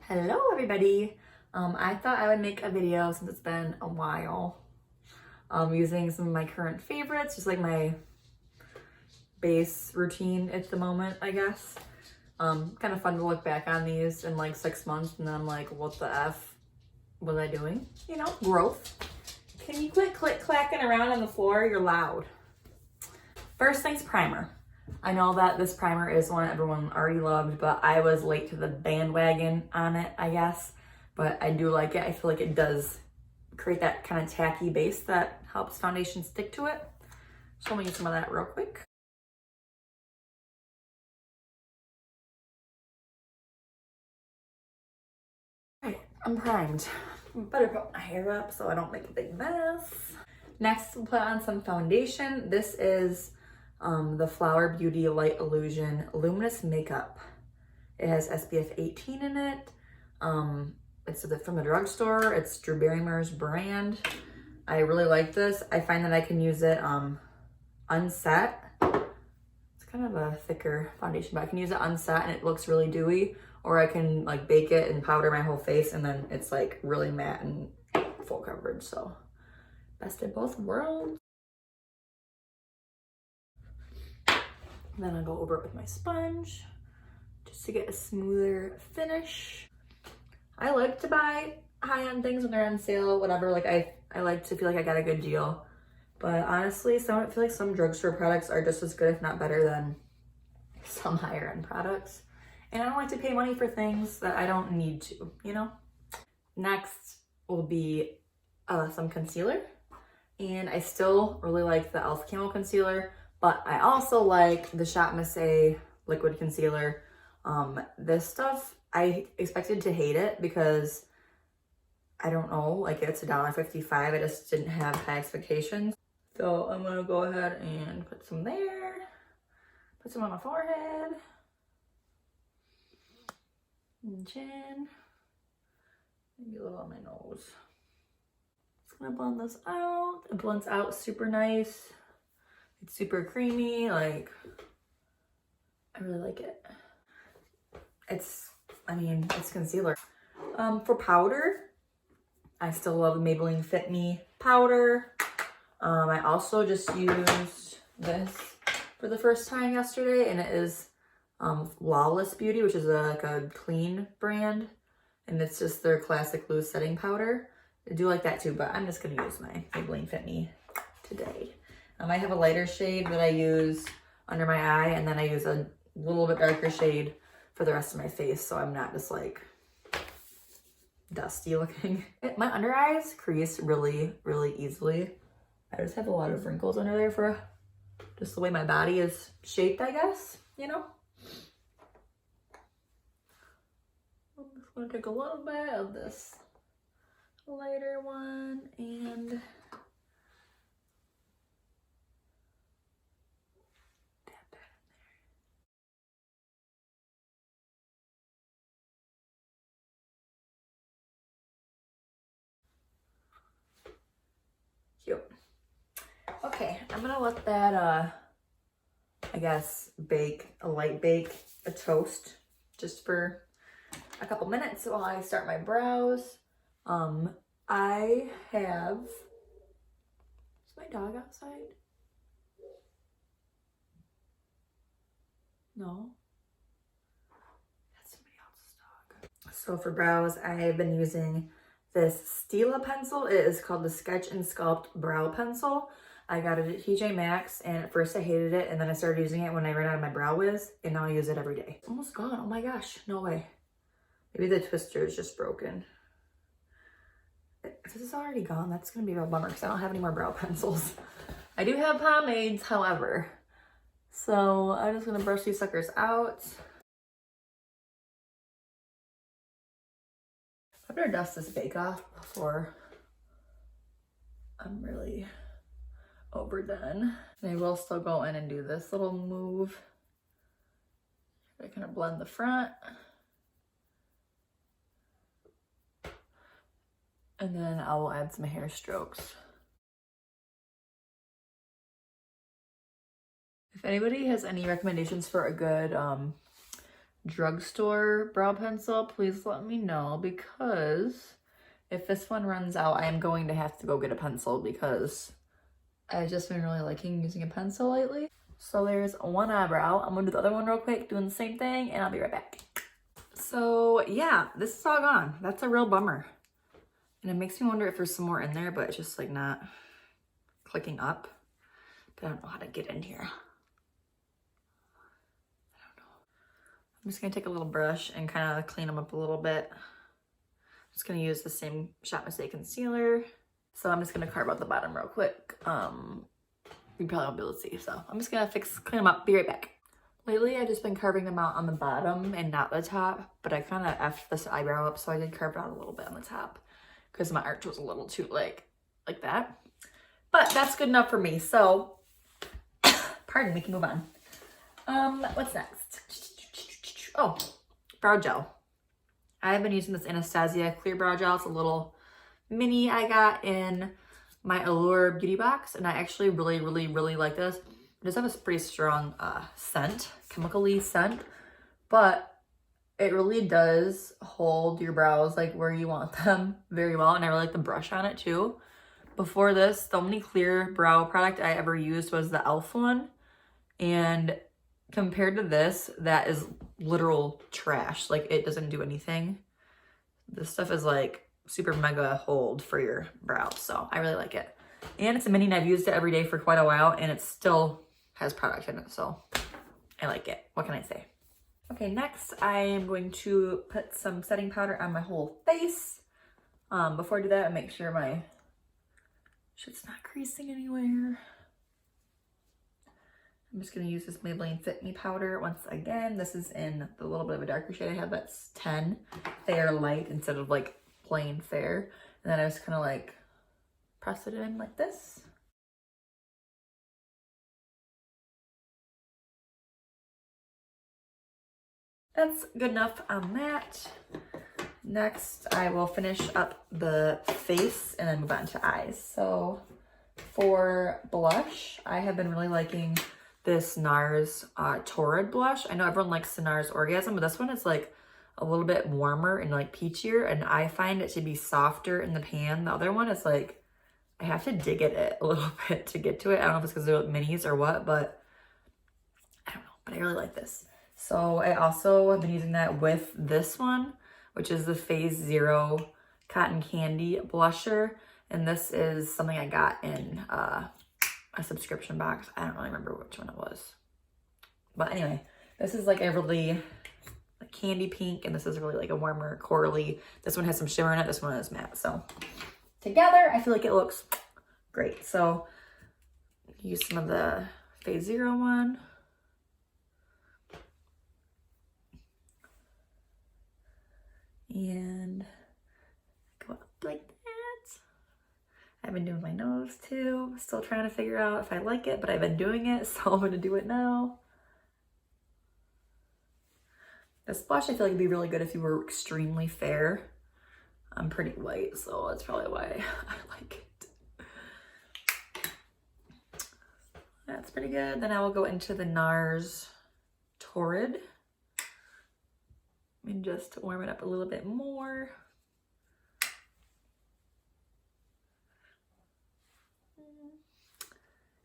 Hello everybody! I thought I would make a video since it's been a while using some of my current favorites, just like my base routine at the moment, I guess. Kind of fun to look back on these in like 6 months and then I'm like, what the F was I doing? You know, growth. Can you quit clacking around on the floor? You're loud. First thing's primer. I know that this primer is one everyone already loved, but I was late to the bandwagon on it, I guess. But I do like it. I feel like it does create that kind of tacky base that helps foundation stick to it. So I'm gonna use some of that real quick. Alright, I'm primed. Better put my hair up so I don't make a big mess. Next, we'll put on some foundation. This is the Flower Beauty Light Illusion Luminous Makeup. It has SPF 18 in it. It's from the drugstore. It's Drew Barrymore's brand. I really like this. I find that I can use it unset. It's kind of a thicker foundation, but I can use it unset and it looks really dewy. Or I can like bake it and powder my whole face and then it's like really matte and full coverage. So best of both worlds. Then I'll go over it with my sponge just to get a smoother finish. I like to buy high-end things when they're on sale, whatever. Like I like to feel like I got a good I honestly I feel like some drugstore products are just as good, if not better, than some higher end products. And I don't like to pay money for things that I don't need to, you know? Next will be some concealer. And I still really like the e.l.f. Camo Concealer, but I also like the Shop Miss A liquid concealer. This stuff, I expected to hate it because I don't know, like it's $1.55. I just didn't have high expectations. So I'm gonna go ahead and put some there, put some on my forehead, and chin, maybe a little on my nose. Just gonna blend this out. It blends out super nice. It's super creamy, like, I really like it. It's concealer. For powder, I still love the Maybelline Fit Me powder. I also just used this for the first time yesterday, and it is Flawless Beauty, which is like a clean brand, and it's just their classic loose setting powder. I do like that too, but I'm just gonna use my Maybelline Fit Me today. I have a lighter shade that I use under my eye, and then I use a little bit darker shade for the rest of my face, so I'm not just like dusty looking. My under eyes crease really, really easily. I just have a lot of wrinkles under there for just the way my body is shaped, I guess, you know? I'm just gonna take a little bit of this lighter one and cute. Okay, I'm gonna let that, I guess, light bake a toast just for a couple minutes while I start my brows. I have, is my dog outside? No, that's somebody else's dog. So for brows, I have been using this Stila pencil. It is called the Sketch and Sculpt Brow Pencil. I got it at TJ Maxx, and at first I hated it, and then I started using it when I ran out of my Brow Wiz, and now I use it every day. It's almost gone. Oh my gosh, no way. Maybe the twister is just broken. If this is already gone, that's gonna be a real bummer because I don't have any more brow pencils. I do have pomades, however. So I'm just gonna brush these suckers out. I better dust this bake off before I'm really overdone. And I will still go in and do this little move. I kind of blend the front. And then I will add some hair strokes. If anybody has any recommendations for a good drugstore brow pencil, please let me know, because if this one runs out, I am going to have to go get a pencil because I've just been really liking using a pencil lately. So there's one eyebrow. I'm gonna do the other one real quick, doing the same thing, and I'll be right back. So yeah, this is all gone. That's a real bummer. And it makes me wonder if there's some more in there, but it's just like not clicking up. But I don't know how to get in here. I don't know. I'm just gonna take a little brush and kind of clean them up a little bit. I'm just gonna use the same Shop Mistake concealer. So I'm just gonna carve out the bottom real quick. You probably won't be able to see, so I'm just gonna clean them up, be right back. Lately, I've just been carving them out on the bottom and not the top, but I kind of effed this eyebrow up, so I did carve it out a little bit on the top because my arch was a little too like that. But that's good enough for me, so pardon, we can move on. What's next? Oh, brow gel. I've been using this Anastasia clear brow gel. It's a little mini I got in my Helloooo beauty box, and I actually really like this. It does have a pretty strong scent, chemically scent, but it really does hold your brows like where you want them very well, and I really like the brush on it too. Before this, the only clear brow product I ever used was the e.l.f. one, and compared to this, that is literal trash. Like, it doesn't do anything. This stuff is like super mega hold for your brows, so I really like it. And it's a mini, and I've used it every day for quite a while, and it still has product in it, so I like it. What can I say? Okay, next I am going to put some setting powder on my whole face. Before I do that, I make sure my shit's not creasing anywhere. I'm just gonna use this Maybelline Fit Me powder once again. This is in the little bit of a darker shade I have, that's 10 Fair Light instead of like plain fair. And then I just kind of like press it in like this. That's good enough on that. Next, I will finish up the face and then move on to eyes. So for blush, I have been really liking this NARS Torrid blush. I know everyone likes the NARS Orgasm, but this one is like a little bit warmer and like peachier, and I find it to be softer in the pan. The other one is like, I have to dig at it a little bit to get to it. I don't know if it's because they're minis or what, but I don't know, but I really like this. So I also have been using that with this one, which is the Phase Zero Cotton Candy Blusher. And this is something I got in a subscription box. I don't really remember which one it was. But anyway, this is like a really like candy pink, and this is really like a warmer corally. This one has some shimmer in it. This one is matte. So together, I feel like it looks great. So use some of the Phase Zero one. And go up like that. I've been doing my nose too. Still trying to figure out if I like it, but I've been doing it, so I'm gonna do it now. This blush I feel like would be really good if you were extremely fair. I'm pretty white, so that's probably why I like it. That's pretty good. Then I will go into the NARS Torrid and just warm it up a little bit more.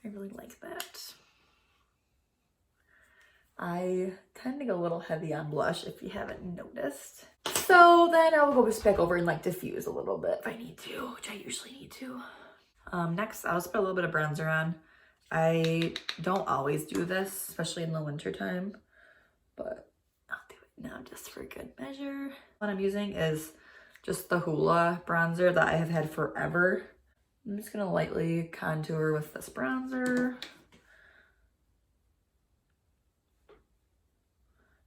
I really like that. I tend to go a little heavy on blush if you haven't noticed. So then I'll go back over and like diffuse a little bit if I need to, which I usually need to. Next, I'll just put a little bit of bronzer on. I don't always do this, especially in the winter time, but I'll do it now just for good measure. What I'm using is just the Hoola bronzer that I have had forever. I'm just gonna lightly contour with this bronzer.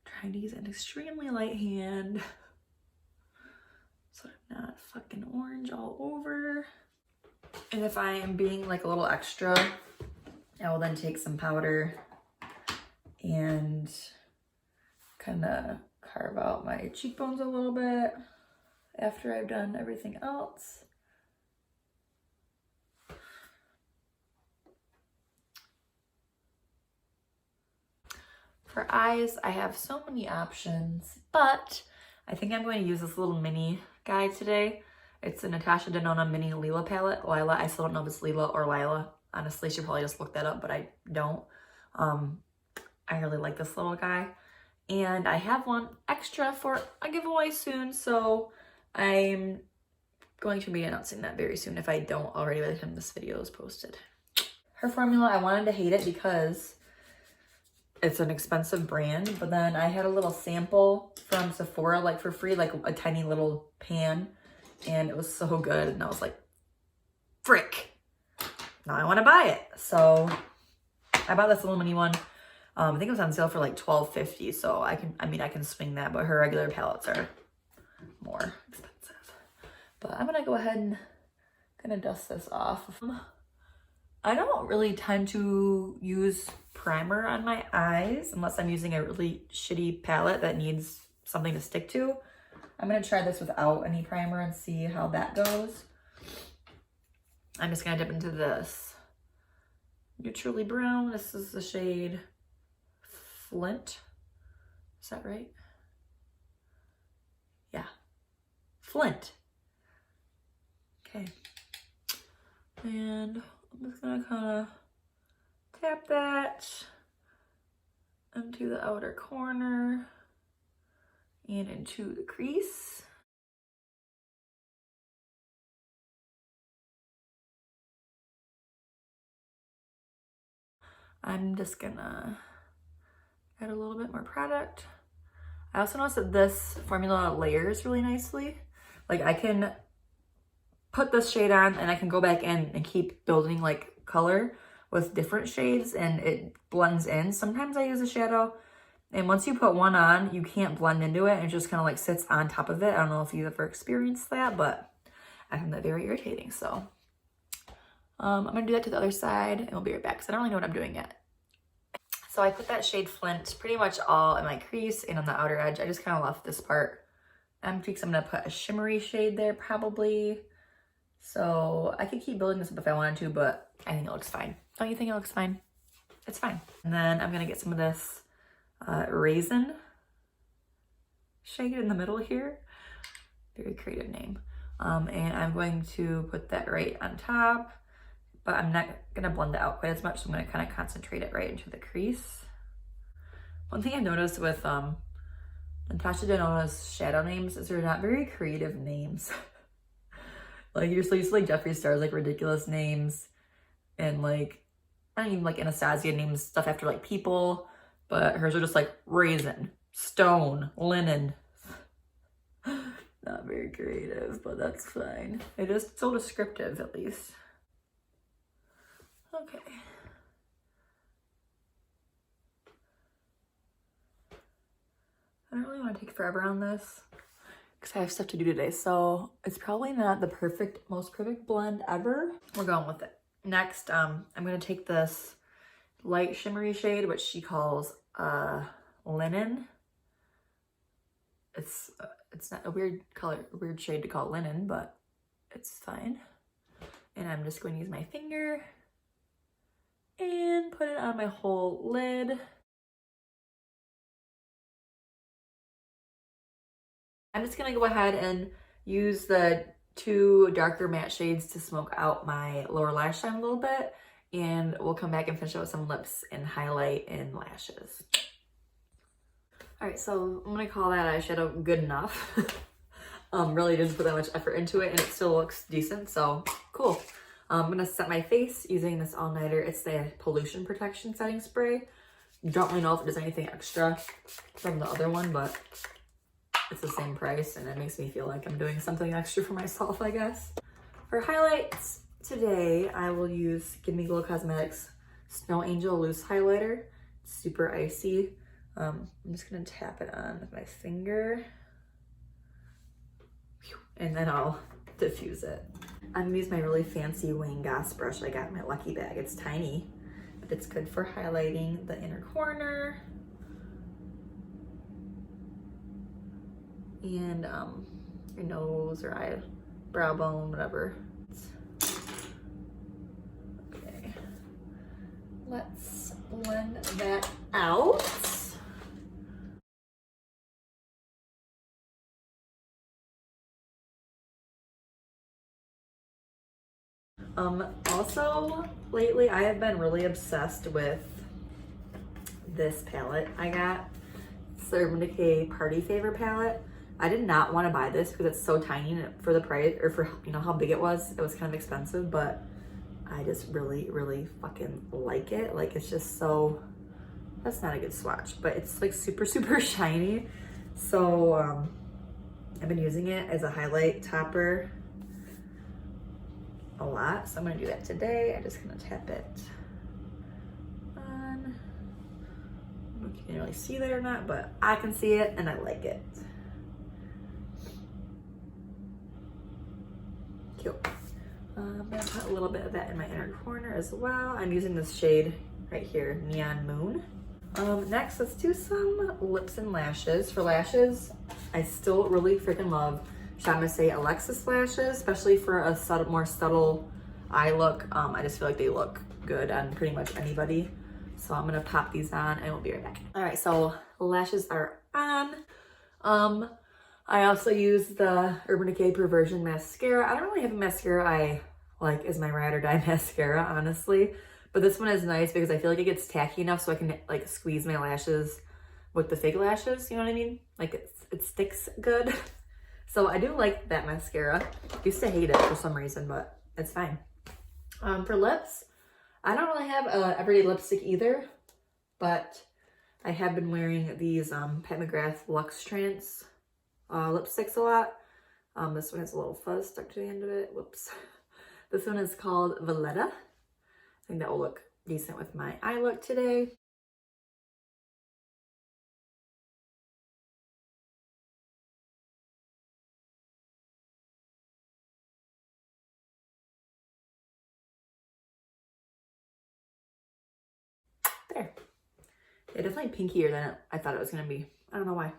Trying to use an extremely light hand so I'm not fucking orange all over. And if I am being like a little extra, I will then take some powder and kind of carve out my cheekbones a little bit after I've done everything else. For eyes, I have so many options, but I think I'm going to use this little mini guy today. It's a Natasha Denona Mini Lila palette. Lila, I still don't know if it's Lila or Lila. Honestly, should probably just look that up, but I don't. I really like this little guy. And I have one extra for a giveaway soon, so I'm going to be announcing that very soon if I don't already by the time this video is posted. Her formula, I wanted to hate it because it's an expensive brand, but then I had a little sample from Sephora, like for free, like a tiny little pan, and it was so good, and I was like, frick, now I want to buy it. So I bought this little mini one. I think it was on sale for like $12.50, so I can swing that, but her regular palettes are more expensive. But I'm gonna go ahead and dust this off. I don't really tend to use primer on my eyes unless I'm using a really shitty palette that needs something to stick to. I'm gonna try this without any primer and see how that goes. I'm just gonna dip into this neutrally brown. This is the shade Flint. Is that right? Yeah, Flint. Okay. And I'm just gonna kind of tap that into the outer corner and into the crease. I'm just gonna add a little bit more product. I also noticed that this formula layers really nicely. Like I can put this shade on and I can go back in and keep building like color with different shades and it blends in. Sometimes I use a shadow and once you put one on, you can't blend into it and it just kind of like sits on top of it. I don't know if you've ever experienced that, but I find that very irritating. So I'm gonna do that to the other side and we'll be right back because I don't really know what I'm doing yet. So I put that shade Flint pretty much all in my crease and on the outer edge. I just kind of left this part empty because I'm gonna put a shimmery shade there probably. So I could keep building this up if I wanted to, but I think it looks fine. Don't you think it looks fine? It's fine. And then I'm gonna get some of this Raisin shade in the middle here. Very creative name. And I'm going to put that right on top, but I'm not gonna blend it out quite as much, so I'm gonna kind of concentrate it right into the crease. One thing I've noticed with Natasha Denona's shadow names is they're not very creative names. Like you're so used to like Jeffree Star's like ridiculous names and like, I mean like Anastasia names stuff after like people, but hers are just like Raisin, Stone, Linen. Not very creative, but that's fine. It is so descriptive at least. Okay. I don't really want to take forever on this because I have stuff to do today, so it's probably not the most perfect blend ever. We're going with it. Next, I'm gonna take this light shimmery shade, which she calls Linen. It's not a weird color, a weird shade to call linen, but it's fine. And I'm just going to use my finger and put it on my whole lid. I'm just gonna go ahead and use the two darker matte shades to smoke out my lower lash line a little bit, and we'll come back and finish it with some lips and highlight and lashes. All right, so I'm gonna call that eyeshadow good enough. Really didn't put that much effort into it and it still looks decent, so cool. I'm gonna set my face using this all-nighter. It's the pollution protection setting spray. Don't really know if there's anything extra from the other one, but it's the same price and it makes me feel like I'm doing something extra for myself, I guess. For highlights today, I will use Give Me Glow Cosmetics Snow Angel Loose Highlighter. It's super icy. I'm just gonna tap it on with my finger and then I'll diffuse it. I'm gonna use my really fancy Wayne Goss brush I got in my lucky bag. It's tiny, but it's good for highlighting the inner corner and your nose or eyebrow bone, whatever. Okay, let's blend that out. Also, lately I have been really obsessed with this palette I got. It's the Urban Decay Party Favor palette. I did not want to buy this because it's so tiny and for the price, or for, you know, how big it was kind of expensive, but I just really, really fucking like it. Like, it's just so, that's not a good swatch, but it's like super, super shiny. So, I've been using it as a highlight topper a lot. So I'm gonna do that today. I'm just gonna tap it on. I don't know if you can really see that or not, but I can see it and I like it. Cute. I'm gonna put a little bit of that in my inner corner as well. I'm using this shade right here, Neon Moon. Next, let's do some lips and lashes. For lashes, I still really freaking love Chamase Alexis lashes, especially for a subtle, more subtle eye look. I just feel like they look good on pretty much anybody. So I'm gonna pop these on and we'll be right back. All right, so lashes are on. I also use the Urban Decay Perversion mascara. I don't really have a mascara I like as my ride or die mascara, honestly. But this one is nice because I feel like it gets tacky enough so I can like squeeze my lashes with the fake lashes, you know what I mean? Like it sticks good. So I do like that mascara. Used to hate it for some reason, but it's fine. For lips, I don't really have a everyday lipstick either, but I have been wearing these Pat McGrath Luxe Trance lipsticks a lot. This one has a little fuzz stuck to the end of it. Whoops. This one is called Valletta. I think that will look decent with my eye look today. There. Yeah, definitely pinkier than I thought it was gonna be. I don't know why.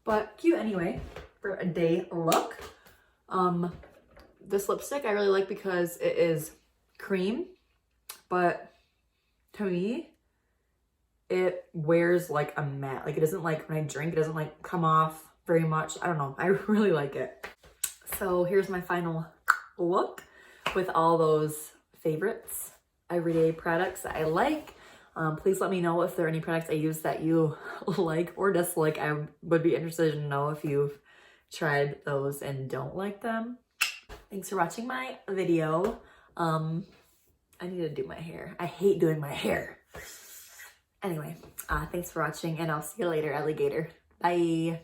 But cute anyway for a day look. This lipstick I really like because it is cream, but to me, it wears like a matte. Like it doesn't, like when I drink, it doesn't like come off very much. I don't know. I really like it. So here's my final look with all those favorites, everyday products that I like. Please let me know if there are any products I use that you like or dislike. I would be interested to know if you've tried those and don't like them. Thanks for watching my video. I need to do my hair. I hate doing my hair. Anyway, thanks for watching and I'll see you later, alligator. Bye.